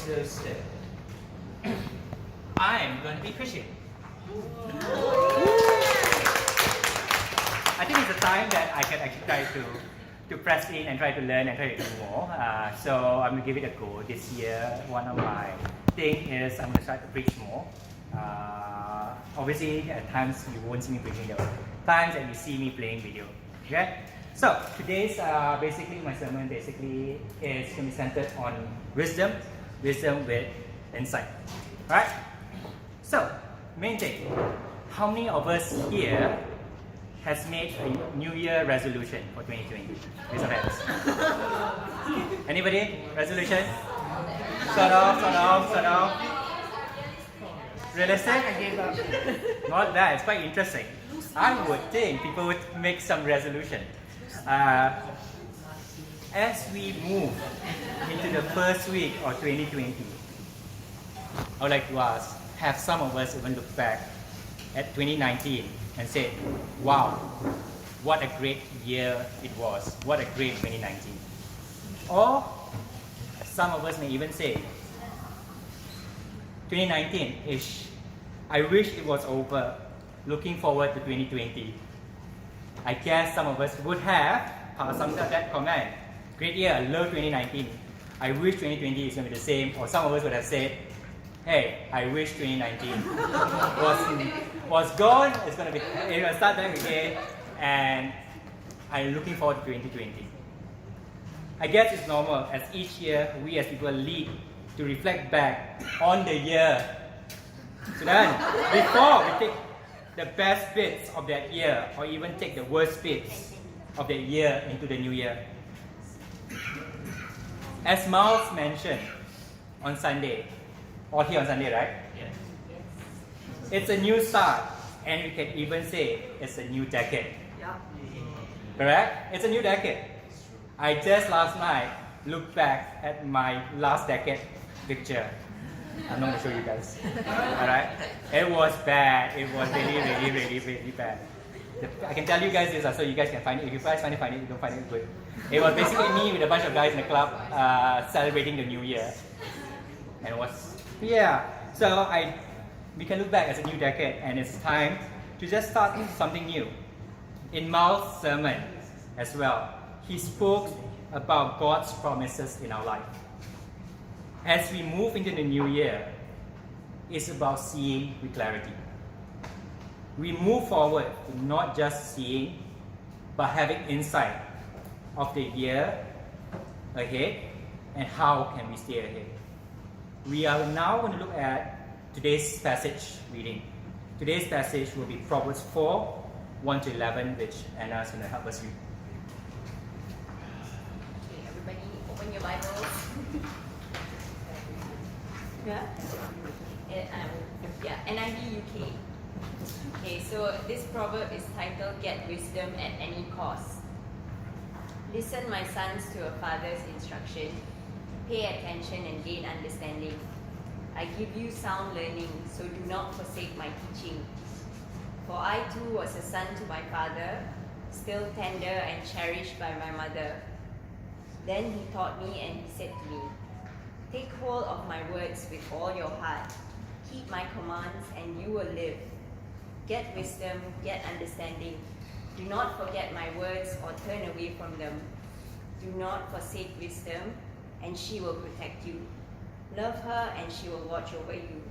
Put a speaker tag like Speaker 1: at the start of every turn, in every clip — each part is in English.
Speaker 1: so still. I'm going to be preaching. I think it's a time that I can actually try to press in and try to learn and try to do more. So I'm going to give it a go. This year, one of my things is I'm going to start to preach more. Obviously, at times you won't see me preaching. There are times that you see me playing video. Okay? So today's basically my sermon basically is going to be centered on wisdom with insight. Right? So main thing, how many of us here has made a New Year resolution for 2020? Raise your hands. Anybody? Resolution? Sort of. Realistic? I gave up. Not that. It's quite interesting. I would think people would make some resolution. As we move into the first week of 2020, I would like to ask, have some of us even look back at 2019 and say, wow, what a great year it was. What a great 2019. Or some of us may even say, 2019-ish, I wish it was over. Looking forward to 2020. I guess some of us would have some of that comment. Great year, I love 2019. I wish 2020 is going to be the same. Or some of us would have said, hey, I wish 2019 was gone. It's going to start back again, and I'm looking forward to 2020. I guess it's normal as each year we as people lead to reflect back on the year. So then, before we take the best bits of that year, or even take the worst bits of that year into the new year. As Miles mentioned on Sunday, or here on Sunday, right?
Speaker 2: Yes.
Speaker 1: It's a new start, and we can even say it's a new decade.
Speaker 3: Yeah.
Speaker 1: Correct? It's a new decade. I just last night looked back at my last decade picture. I'm not going to show you guys. Alright? It was bad. It was really bad. I can tell you guys this so you guys can find it. If you guys find it, you don't find it good. It was basically me with a bunch of guys in the club celebrating the new year. And it was, yeah. So we can look back as a new decade, and it's time to just start something new. In Miles' sermon as well, he spoke about God's promises in our life. As we move into the new year, it's about seeing with clarity. We move forward to not just seeing, but having insight of the year ahead and how can we stay ahead. We are now going to look at today's passage reading. Today's passage will be Proverbs 4, 1 to 11, which Anna is going to help us read.
Speaker 3: Okay, everybody open your Bibles. Yeah? NIV UK. Okay, so this proverb is titled, Get Wisdom at Any Cost. Listen, my sons, to a father's instruction. Pay attention and gain understanding. I give you sound learning, so do not forsake my teaching. For I too was a son to my father, still tender and cherished by my mother. Then he taught me and he said to me, take hold of my words with all your heart. Keep my commands and you will live. Get wisdom, get understanding. Do not forget my words or turn away from them. Do not forsake wisdom, and she will protect you. Love her and she will watch over you.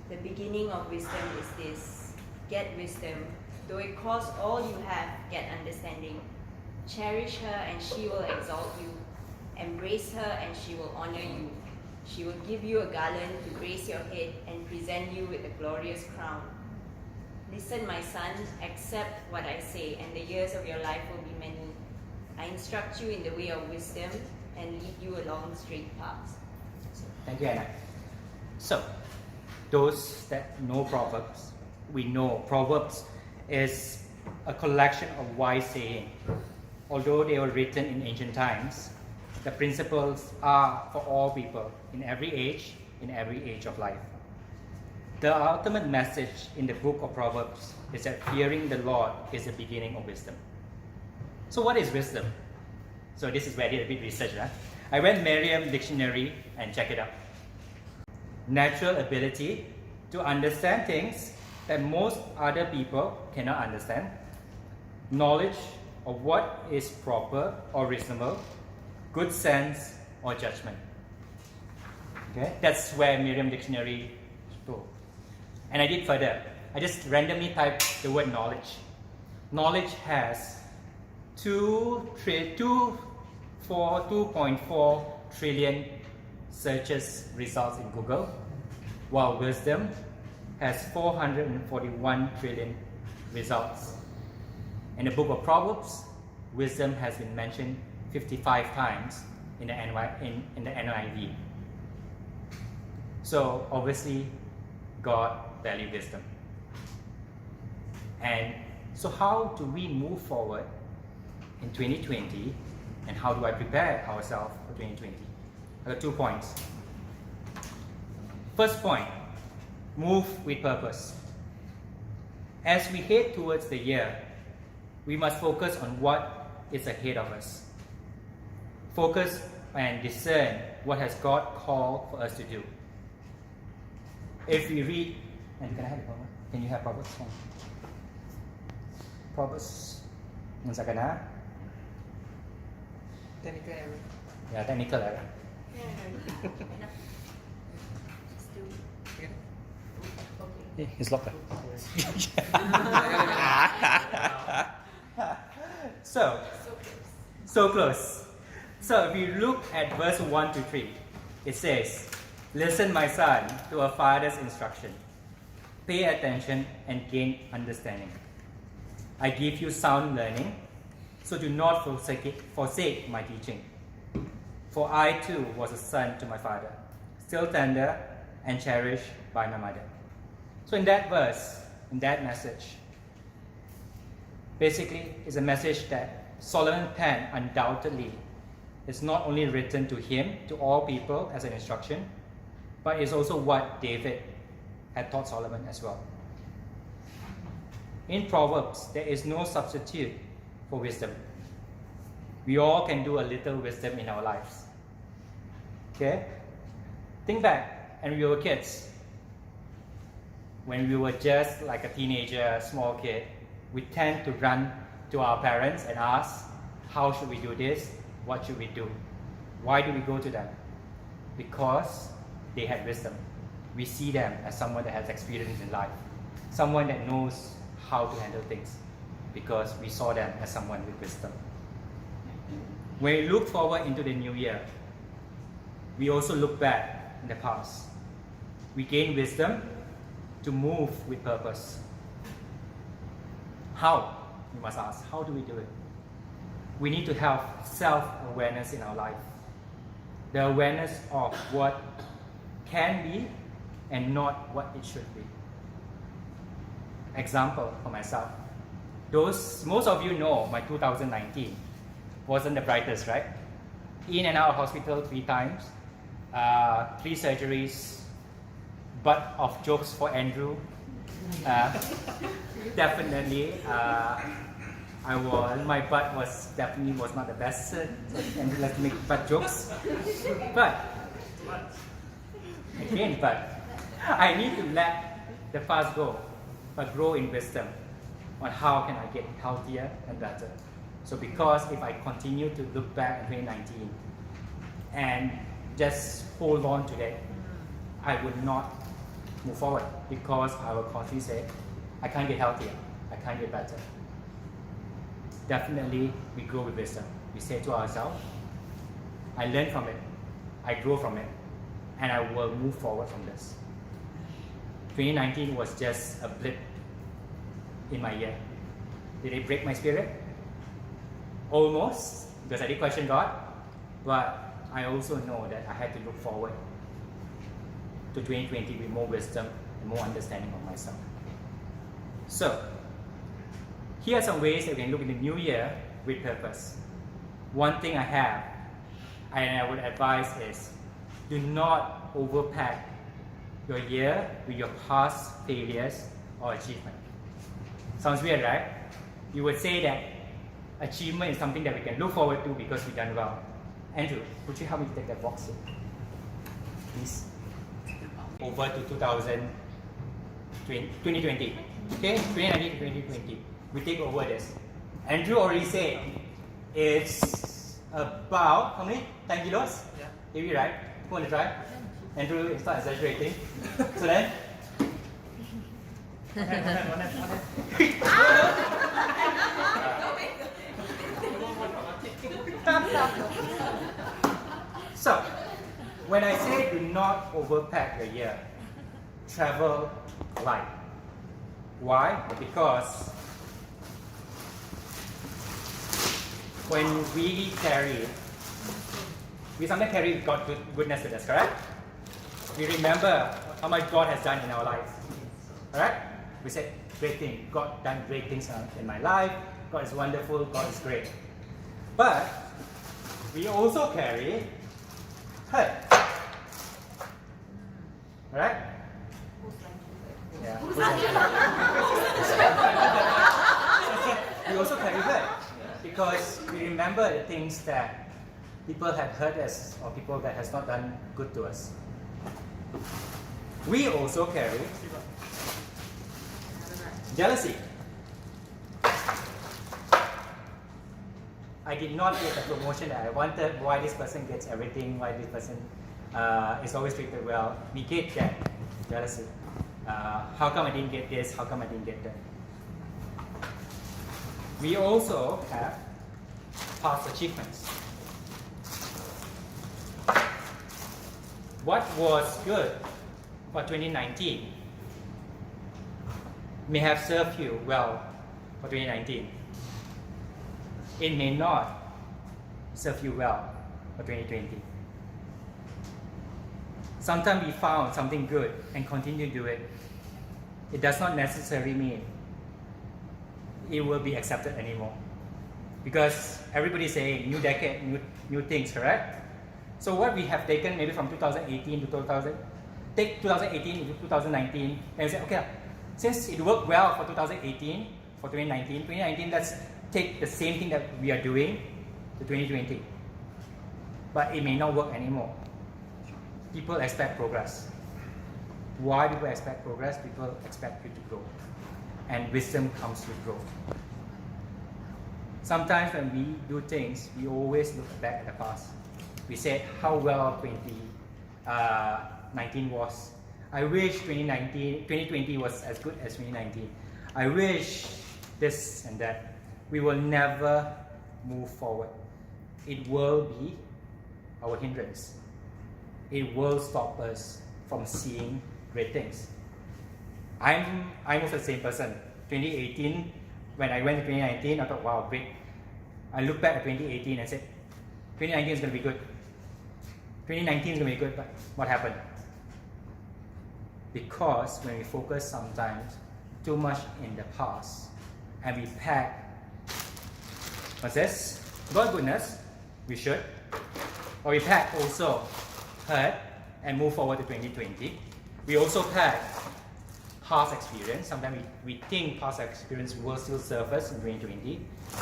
Speaker 3: The beginning of wisdom is this. Get wisdom. Though it costs all you have, get understanding. Cherish her and she will exalt you. Embrace her and she will honor you. She will give you a garland to grace your head and present you with a glorious crown. Listen, my son, accept what I say, and the years of your life will be many. I instruct you in the way of wisdom and lead you along straight paths.
Speaker 1: Thank you, Anna. So, those that know Proverbs, we know Proverbs is a collection of wise sayings. Although they were written in ancient times, the principles are for all people in every age of life. The ultimate message in the book of Proverbs is that fearing the Lord is the beginning of wisdom. So what is wisdom? So this is where I did a bit research. I went Merriam Dictionary and checked it out. natural ability to understand things that most other people cannot understand, knowledge of what is proper or reasonable, good sense or judgment. Okay, that's where Merriam Dictionary spoke. And I did further. I just randomly typed the word knowledge. Knowledge has 2.4 trillion searches results in Google, while wisdom has 441 trillion results. In the book of Proverbs, wisdom has been mentioned 55 times in the NIV. So obviously, God values wisdom. And so how do we move forward in 2020, and how do I prepare ourselves for 2020? I got 2 points. First point, move with purpose. As we head towards the year, we must focus on what is ahead of us. Focus and discern what has God called for us to do. If we read, and can I have it, Proverbs? Can you have Proverbs? Proverbs, one second, huh?
Speaker 2: Technical error.
Speaker 1: Yeah, technical error. Yeah, it's locked. So close. So if you look at verse 1 to 3, it says, "Listen, my son, to a father's instruction. Pay attention and gain understanding. I give you sound learning, so do not forsake my teaching. For I too was a son to my father, still tender and cherished by my mother." So in that verse, in that message, basically is a message that Solomon penned undoubtedly. It's not only written to him, to all people as an instruction, but it's also what David had taught Solomon as well. In Proverbs, there is no substitute for wisdom. We all can do a little wisdom in our lives. Okay? Think back, and we were kids. When we were just like a teenager, a small kid, we tend to run to our parents and ask, how should we do this? What should we do? Why do we go to them? Because they had wisdom. We see them as someone that has experience in life, someone that knows how to handle things, because we saw them as someone with wisdom. When we look forward into the new year, we also look back in the past. We gain wisdom to move with purpose. How? We must ask, how do we do it? We need to have self-awareness in our life. The awareness of what can be and not what it should be. Example for myself. Most of you know my 2019 wasn't the brightest, right? In and out of hospital 3 times, 3 surgeries, butt of jokes for Andrew. Definitely, my butt was not the best, so Andrew likes to make butt jokes. But I need to let the past go, but grow in wisdom on how can I get healthier and better. So because if I continue to look back at 2019 and just hold on to that, I would not move forward, because I will constantly say, I can't get healthier, I can't get better. Definitely, we grow with wisdom. We say to ourselves, I learn from it, I grow from it, and I will move forward from this. 2019 was just a blip in my year. Did it break my spirit? Almost, because I did question God, but I also know that I had to look forward to 2020 with more wisdom and more understanding of myself. So, here are some ways that we can look in the new year with purpose. One thing I have, and I would advise is, do not overpack your year with your past failures or achievement. Sounds weird, right? You would say that achievement is something that we can look forward to because we've done well. Andrew, would you help me to take that box here? Please. over to 2020. Okay, 2019 to 2020. We take over this. Andrew already said it's about, how many? 10 kilos?
Speaker 2: Yeah.
Speaker 1: Maybe, right? Who want to try? Andrew, start exaggerating. So then? So, when I say do not overpack your year, travel light. Why? Because when we sometimes carry God's goodness with us, correct? We remember how much God has done in our lives. Alright? We say, great thing, God done great things in my life, God is wonderful, God is great. But we also carry hurt. Alright? Yeah. We also carry hurt because we remember the things that people have hurt us or people that has not done good to us. We also carry jealousy. I did not get the promotion that I wanted. Why this person gets everything? Why this person is always treated well? We get that jealousy. How come I didn't get this? How come I didn't get that? We also have past achievements. What was good for 2019 may have served you well for 2019. It may not serve you well for 2020. Sometimes we found something good and continue to do it. It does not necessarily mean it will be accepted anymore. Because everybody is saying new decade, new things, correct? So what we have taken maybe from 2018 to 2018 to 2019 and say, okay, since it worked well for 2018, for 2019, let's take the same thing that we are doing to 2020. But it may not work anymore. People expect progress. Why people expect progress? People expect you to grow. And wisdom comes with growth. Sometimes when we do things, we always look back at the past. We said how well 2019 was. I wish 2020 was as good as 2019. I wish this and that. We will never move forward. It will be our hindrance. It will stop us from seeing great things. I'm also the same person. 2018, when I went to 2019, I thought, wow, great. I look back at 2018 and said, 2019 is going to be good. 2019 is going to be good, but what happened? Because when we focus sometimes too much in the past and we pack, what's this? God goodness, we should. Or we pack also hurt and move forward to 2020. We also pack past experience. Sometimes we think past experience will still serve us in 2020.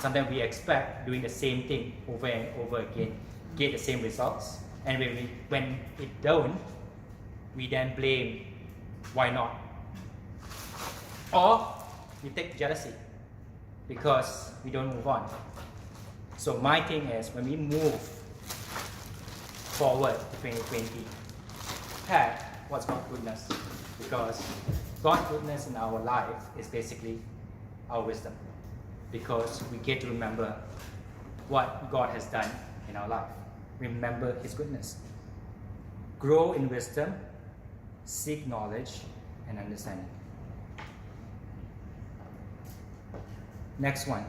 Speaker 1: Sometimes we expect doing the same thing over and over again, get the same results. And when it don't, we then blame why not. Or we take jealousy because we don't move on. So my thing is, when we move forward to 2020, pack what's God's goodness, because God's goodness in our life is basically our wisdom, because we get to remember what God has done in our life. Remember His goodness. Grow in wisdom, seek knowledge and understanding. Next one.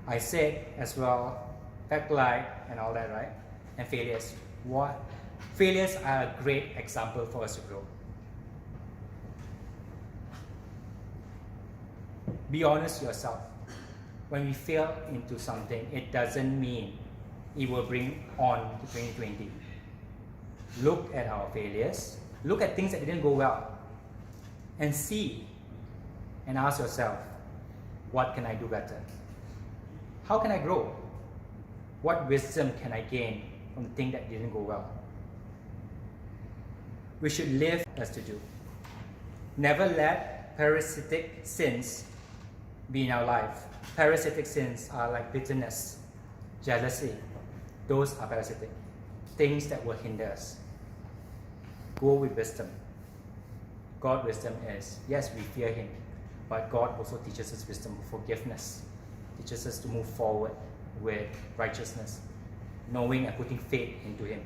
Speaker 1: I said as well, backlight and all that, right? And failures. What? Failures are a great example for us to grow. Be honest yourself. When we fail into something, it doesn't mean it will bring on to 2020. Look at our failures. Look at things that didn't go well. And see and ask yourself, what can I do better? How can I grow? What wisdom can I gain from the thing that didn't go well? we should live as to do. Never let parasitic sins be in our life. Parasitic sins are like bitterness, jealousy. Those are parasitic. Things that will hinder us. Go with wisdom. God's wisdom is, yes, we fear Him, but God also teaches us wisdom, forgiveness, teaches us to move forward with righteousness, knowing and putting faith into Him.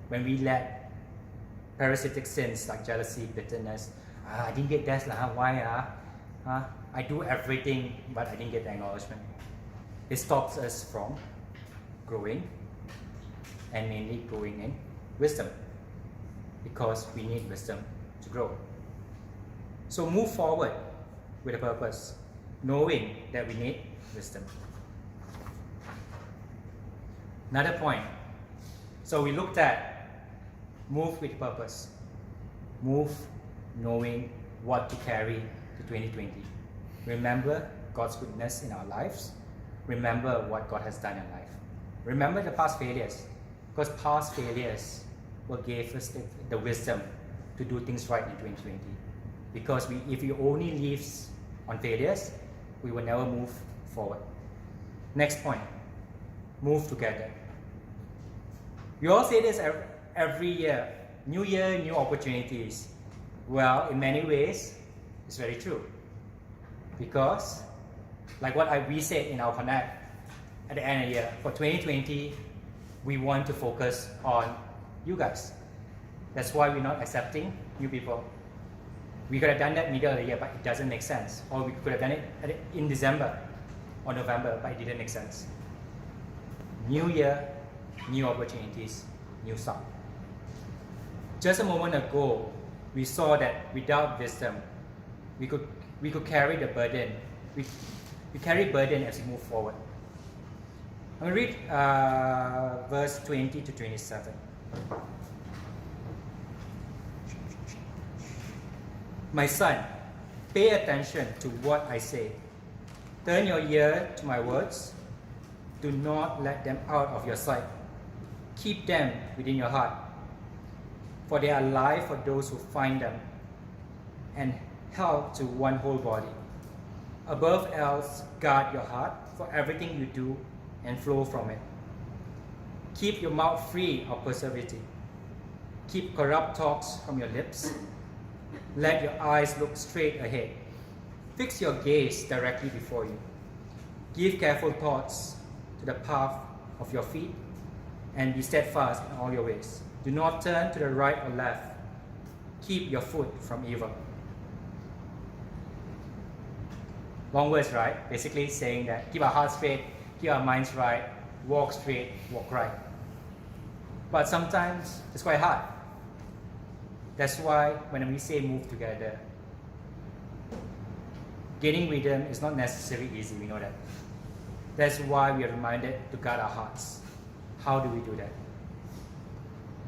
Speaker 1: When we let parasitic sins like jealousy, bitterness, I didn't get that, why? I do everything, but I didn't get the acknowledgement. It stops us from growing, and mainly growing in wisdom, because we need wisdom to grow. So move forward with a purpose, knowing that we need wisdom. Another point. So we looked at move with purpose. Move knowing what to carry to 2020. Remember God's goodness in our lives. Remember what God has done in life. Remember the past failures, because past failures will give us the wisdom to do things right in 2020. Because if we only live on failures, we will never move forward. Next point, move together. We all say this every year, new opportunities. Well, in many ways, it's very true. Because, like what we said in our Connect at the end of the year, for 2020, we want to focus on you guys. That's why we're not accepting new people. We could have done that middle of the year, but it doesn't make sense. Or we could have done it in December or November, but it didn't make sense. New year, new opportunities, new start. Just a moment ago, we saw that without wisdom, we could carry the burden. We carry burden as we move forward. I'm going to read verse 20 to 27. My son, pay attention to what I say. Turn your ear to my words. Do not let them out of your sight. Keep them within your heart, for they are life for those who find them, and health to one whole body. Above else, guard your heart, for everything you do and flow from it. Keep your mouth free of perversity. Keep corrupt talks from your lips. Let your eyes look straight ahead. Fix your gaze directly before you. Give careful thoughts to the path of your feet, and be steadfast in all your ways. Do not turn to the right or left. Keep your foot from evil. Long words, right? Basically saying that keep our hearts straight, keep our minds right, walk straight, walk right. But sometimes it's quite hard. That's why when we say move together, gaining rhythm is not necessarily easy, we know that. That's why we are reminded to guard our hearts. How do we do that?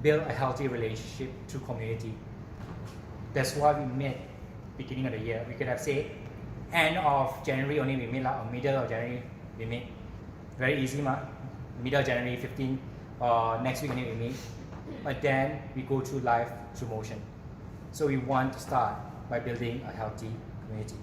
Speaker 1: Build a healthy relationship through community. That's why we met beginning of the year. We could have said end of January only we meet, or middle of January we meet. Very easy, middle of January 15, or next week only we meet. But then we go through life through motion. So we want to start by building a healthy community.